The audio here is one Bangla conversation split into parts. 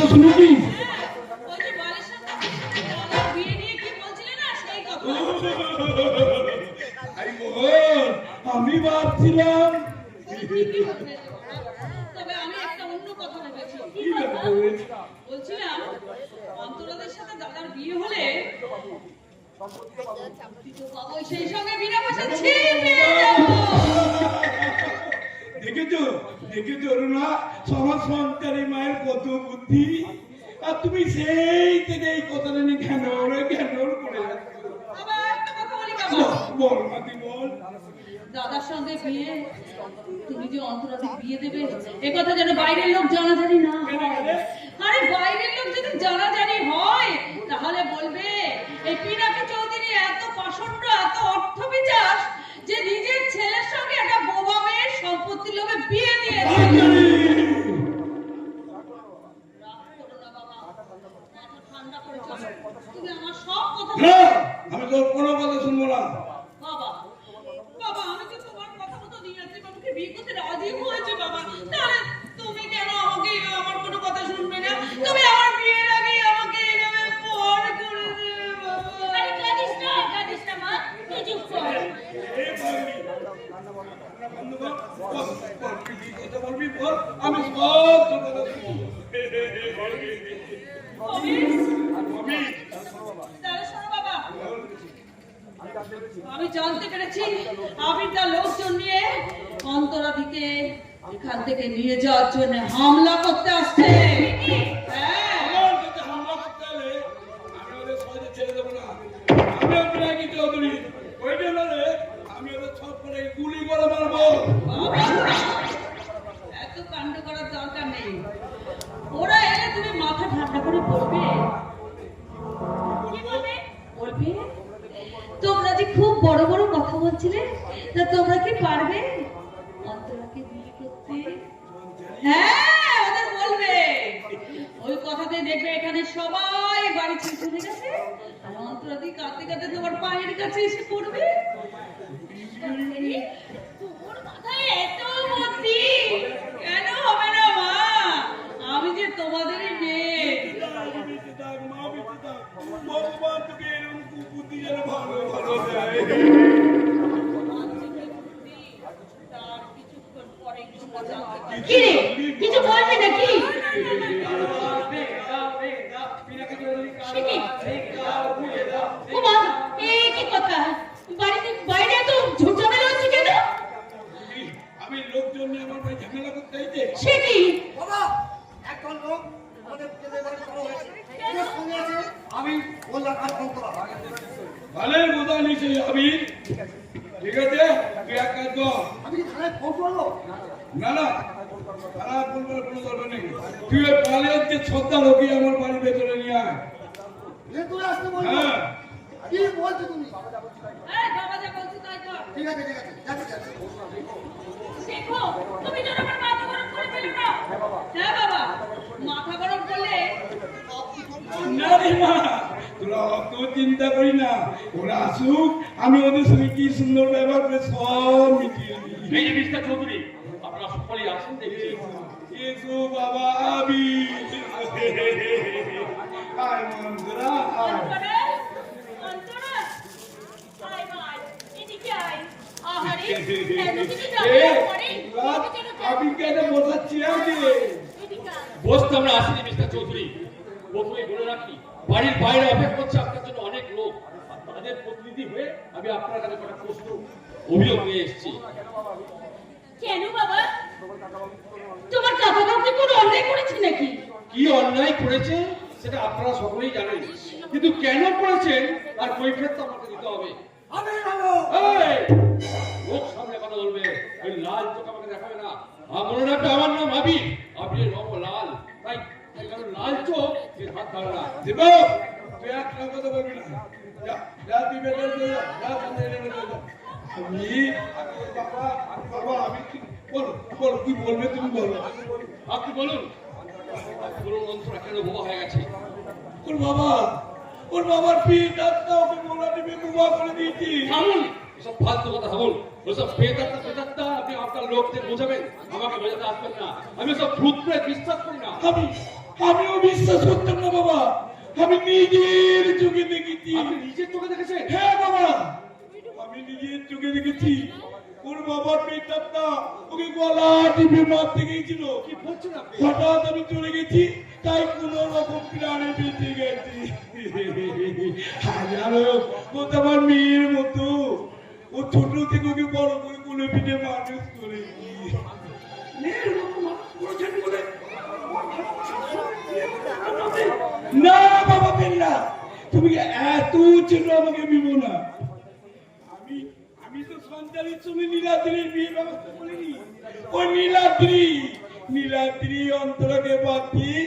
শুনি কি? আমি ভাবছিলাম তবে আমি একটা অন্য কথা ভেবেছি। বলছিলাম অন্তরাদের সাথে দাদার বিয়ে হলে সেই সঙ্গে বিনা পয়সা দেখেছো দেখেছো অরুণা, সমাজ সঞ্চারী মায়ের কত বুদ্ধি। আর তুমি সেই থেকে এই কথাটা নিয়ে কেন করে যাচ্ছ? বল মাতি বল। দাদার সঙ্গে বিয়ে, তুমি যে অন্তরাদের বিয়ে দেবে এ কথা যেন বাইরের লোক জানাজানি না হয়। আরে বাইরের লোক যদি জানাজানি হয় তাহলে বলবে এই পিনাকি চৌধুরী এত পাষণ্ড, এত অর্থ বিচাস যে নিজের ছেলের সঙ্গে একটা বোবা মেয়ের সম্পত্তির লোভে বিয়ে দিয়েছে। তুমি আমার সব কথা, আমি তোর কোনো কথা শুনবো না। বাবা বাবা আমি তো তোমার কথা মতো নিয়াত্রী বাবুকে বিয়ে করতে রাজি হয়েছে বাবা, তাহলে তুমি কেন আমাকে আমার কোনো কথা শুনবে না? তুমি আমার বিয়ের আগে আমাকে এইভাবে পর করে দেবে বাবা। আরে কাঁদিস না মা, তুই চুপ কর। আমি সব তোর কথা শুনবো। আমি জানতে পেরেছি আবির তার লোকজন নিয়ে অন্তরাদিকে এখান থেকে নিয়ে যাওয়ার জন্য হামলা করতে আসছে। গুলি করে মারবো। এত কাণ্ড করার দরকার নেই, ওরা এলে তুমি মাথা ঠান্ডা করে পড়বে। বলবে তোমরা যে খুব বড় বড় কথা বলছিলে, তা তোমরা কি পারবে অন্তরাকে বিয়ে করতে? হ্যাঁ ওদের বলবে, ওই কথাতে দেখবে এখানে সবাই বাড়ি ছেড়ে চলে গেছে আর অন্তরাদি কাঁদতে কাঁদতে তোমার পায়ের কাছে এসে পড়বে। তোর মাথায় এত বুদ্ধি কেন হবে না মা? আমি যে তোমাদেরই মেয়ে। ভগবান তোকে এরকম কুবুদ্ধি যেন ভালো ভালো দেয়। কিছু বলবি নাকি? বাইরে এত ঝুটঝামেলা হচ্ছে কেন? আমি লোকজন নিয়ে আমার ভাই ঝামেলা করতে চাইছে। সে কি বাবা, একজন লোক আমাদের বাড়ি জড়ো হয়েছে। আমি বললাম আর ফোন করা ভালোই বোঝা নিছে আমি। ঠিক আছে তুই এক কাজ কর। আমি কি থানায় ফোন করবো? না না খারাপ বলবার কোনো দরকার নেই। তুই ওই পালের যে ছদ্মা লোকই আমার বাড়ির ভেতরে নিয়ে আয়। ভেতরে আসতে বলবো? হ্যাঁ কি বলছো তুমি? এই বাবা যা বলছে তাই কর। ঠিক আছে যাচ্ছি। দেখো তুমি যেন আমার মাথা গরম করে ফেলো না। হ্যাঁ বাবা, মাথা গরম করলে না রে মা, তোরা অত চিন্তা করি না। ওরা আসুক, আমি ওদের সঙ্গে কি সুন্দর ব্যবহার করে সব মিটিয়ে দিই। এই যে মিস্টার চৌধুরী, আপনারা সকলেই আছেন দেখছি। এসো বাবা আবি। আয় মন্দিরা আয়। অন্তরা আয় ভাই এদিকে আয়। আহারে এত কিছু এ, জানার পরে আবি কেন বসাচ্ছি আগে? এদিকে আয়। বসতে আমরা আসিনি মিস্টার চৌধুরী। প্রথমে বলে রাখি, বাড়ির বাইরে অপেক্ষা করছে আপনার জন্য অনেক লোক। তাদের প্রতিনিধি হয়ে আমি আপনার কাছে একটা প্রশ্ন অভিযোগ নিয়ে এসেছি। কেন বাবা, তোমার কাকা কাকি কোনো অন্যায় করেছে নাকি? কি অন্যায় করেছে সেটা আপনারা সকলেই জানেন, কিন্তু কেন করেছেন তার কৈফিয়ত তো আমাকে দিতে হবে। আমি যাবো। এই, মুখ সামনে কথা বলবে, ওই লাল চোখ আমাকে দেখাবে না। মনে রাখবে আমার নাম আবির, আবিরের রঙ লাল, তাই কারণ লাল চোখ এর হাত ধরে না। দেব তুই একটা কথা বলবি না। যা যা তুই বেতন দে, যা সামনে এনে দে। আমি বাবা বাবা আমি কি বল তুই বলবে তুমি বলো। আপনি বলুন, বলুন অন্তরা কেন বোবা হয়ে গেছে? ওর বাবার পিতাটা ওকে মোলা টিপে বোবা করে দিয়েছি। থামুন, এসব ফালতু কথা থামুন। ওসব পেতাত্তা আপনি আপনার লোকদের বোঝাবেন, আমাকে বোঝাতে আসবেন না। আমি সব ভূত প্রেত বিশ্বাস করি না। আমিও বিশ্বাস করতাম না বাবা, আমি নিজের চোখে দেখেছি। আপনি নিজের চোখে দেখেছেন? হ্যাঁ বাবা, আমি নিজের চোখে দেখেছি। ওর বাবার পেটটা ওকে গলা টিপে মারতে গিয়েছিল। কি বলছেন আপনি? হঠাৎ আমি চলে গেছি, তাই কোন রকম প্রাণে বেঁচে গেছি। হাজারো ও তো আমার মেয়ের মতো, ও ছোট থেকে ওকে বড় করে কোলে পিঠে মানুষ করেছি। মেয়ের মতো মানুষ করেছেন বলে না বাবা বেল্লা, তুমি এত ছোট আমাকে বিবো না। আমি আমি তো সন্তানের সঙ্গে নীলাদ্রির বিয়ে ব্যবস্থা করিনি। ও নীলাদ্রি অন্তরাকে বাদ দিয়ে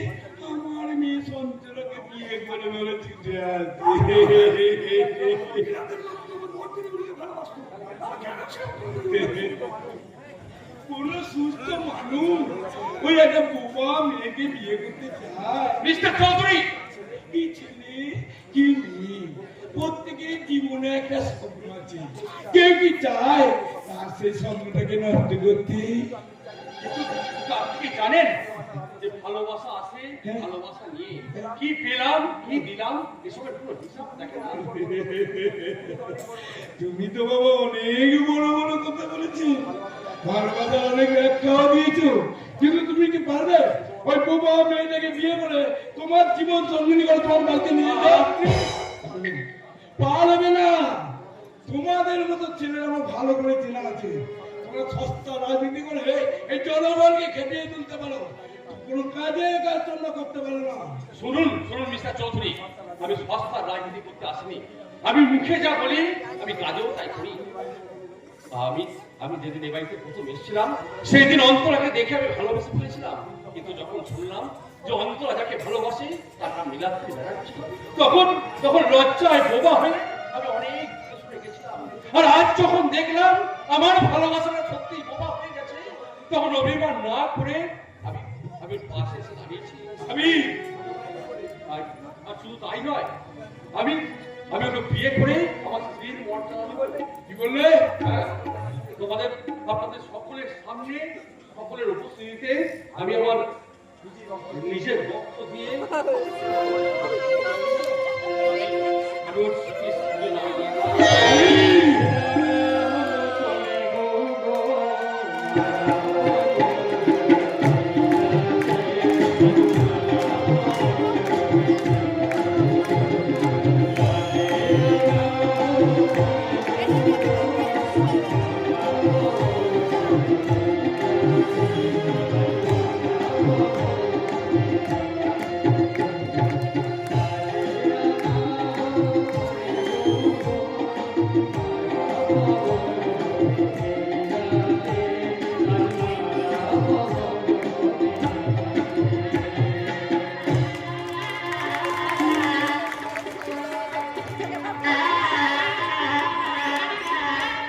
আমার মেয়ে সন্তরাকে বিয়ে করে বলে ছুটে আসছে। কোন সুস্থ মানুষ ওই একটা বোবা মেয়েকে বিয়ে করতে চায়? মিস্টার চৌধুরী, কি ছেলে কি মেয়ে, প্রত্যেকের জীবনে একটা স্বপ্ন আছে। কেউ কি চায় তার সেই স্বপ্নটাকে নষ্ট করতে? আপনি কি জানেন যে ভালোবাসা আছে, হ্যাঁ। ভালোবাসা নিয়ে কি পেলাম কি দিলাম এসবের কোনো হিসাব দেখে না। তুমি তো বাবা অনেক বড় বড় কথা বলেছি, ভালোবাসার অনেক ব্যাখ্যাও দিয়েছো, কিন্তু তুমি কি পারবে ওই বোবা মেয়েটাকে বিয়ে করে তোমার জীবন সঙ্গিনী করে তোমার বাড়িতে নিয়ে যেতে? পারবে না। তোমাদের মতো ছেলেরা আমার ভালো করে চেনা আছে। তোমরা সস্তা রাজনীতি করে এই জনগণকে খেপিয়ে তুলতে পারো, কোনো কাজে কাজ তোমরা করতে পারো না। শুনুন শুনুন মিস্টার চৌধুরী, আমি সস্তা রাজনীতি করতে আসিনি। আমি মুখে যা বলি আমি কাজেও তাই করি। আমি আমি যেদিন এই বাড়িতে প্রথম এসেছিলাম সেই দিন অন্তরাকে দেখে আমি ভালোবেসে ফেলেছিলাম, কিন্তু যখন শুনলাম যে অন্তরা যাকে ভালোবাসে তার নাম নীলাদ্রি ব্যানার্জি, তখন লজ্জায় বোবা হয়ে আমি অনেক শুনে গেছিলাম। আর আজ যখন দেখলাম আমার ভালোবাসাটা সত্যি বোবা হয়ে গেছে, তখন অভিমান না করে আমি আমি পাশে এসে দাঁড়িয়েছি। আমি আর শুধু তাই নয়, আমি আমি ওকে বিয়ে করে আমার স্ত্রীর মর্যাদা দেবো। কি বললে? তোমাদের আপনাদের সকলের সামনে সকলের উপস্থিতিতে আমি আমার নিজের রক্ত দিয়ে আমি ওর স্ত্রীর নামে দিয়ে